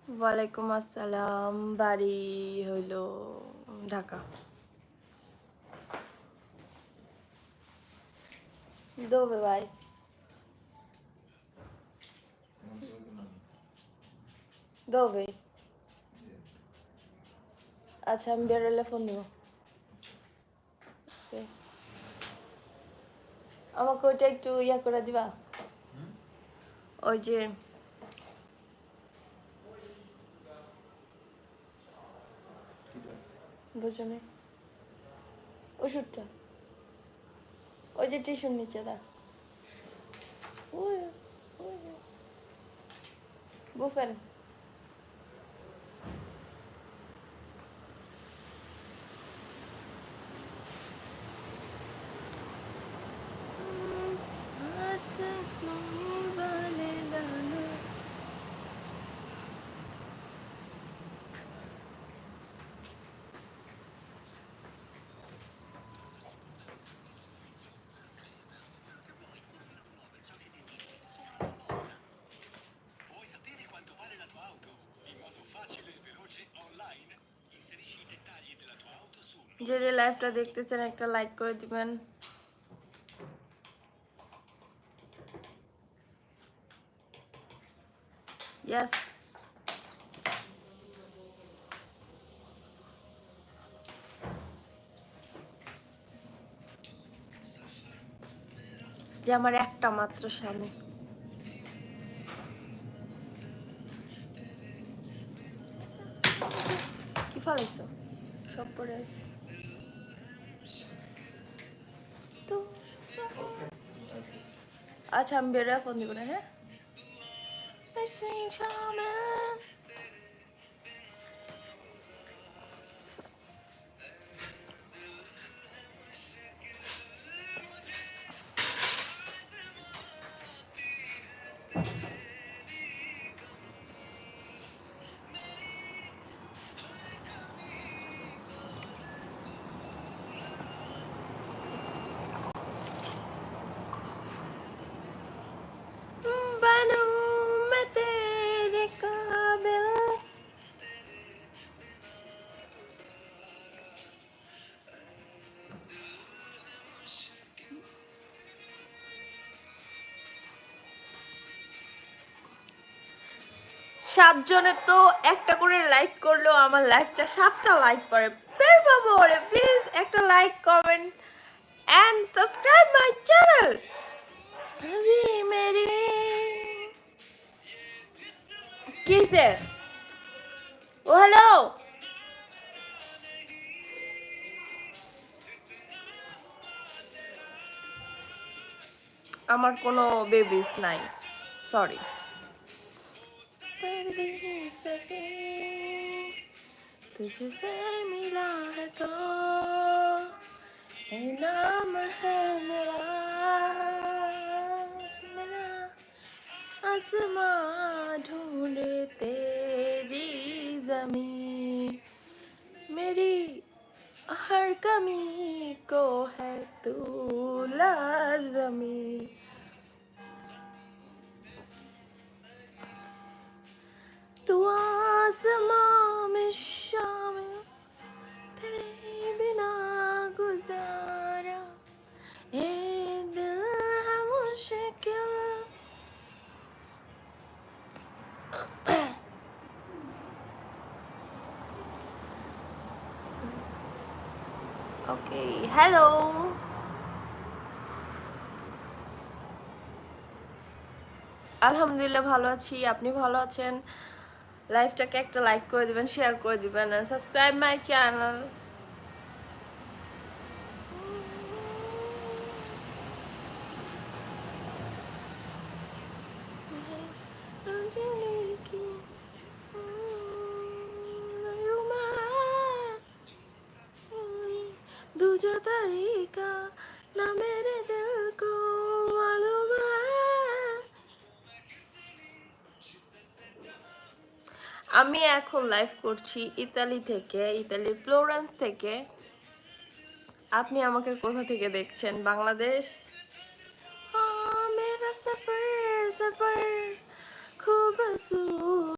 ওয়ালাইকুম আসসালাম। বাড়ি হইল ঢাকা। দোবে ভাই দোবে। আচ্ছা আমি বেরোলে ফোন দিব। আমাকে ওইটা একটু ইয়া করে দিবা, ওই যে বুঝনি ওষুধটা, ওই যে টিস্যুর নিচে দা বুফেন। যে যে লাইভটা দেখতেছেন একটা লাইক করে দিবেন। ইয়েস, যে আমার একটা মাত্র স্বামী। কি ফালাইছো? সব পড়ে আছে তো। আচ্ছা আমি বেরোয় ফোন দিব না, হ্যাঁ? সাতজনে তো একটা করে লাইক করলেও আমার লাইভটা 7টা লাইক করে। Per favor, প্লিজ একটা like, comment and subscribe my channel. अभी मेरी কিসে? ও হ্যালো, আমার কোনো বেবিস নাই, সরি। तुझसे मिला है तो नाम है मेरा, मेरा आसमां ढूंढे तेरी ज़मीं, मेरी हर कमी को है तू लाज़मी। तू आसमां में शामिल, तेरे बिना गुजारा ये दिल है मुश्किल। ওকে, হ্যালো। আলহামদুলিল্লাহ ভালো আছি, আপনি ভালো আছেন? লাইভটাকে একটা লাইক করে দিবেন, শেয়ার করে দিবেন, আর সাবস্ক্রাইব মাই চ্যানেল। दूजा तरीका ना मेरे दिल को मालूम है। আমি এখন লাইভ করছি ইতালি থেকে, ইতালির ফ্লোরেন্স থেকে। আপনি আমাকে কোথা থেকে দেখছেন? বাংলাদেশ? মেরা সফর সফর খুব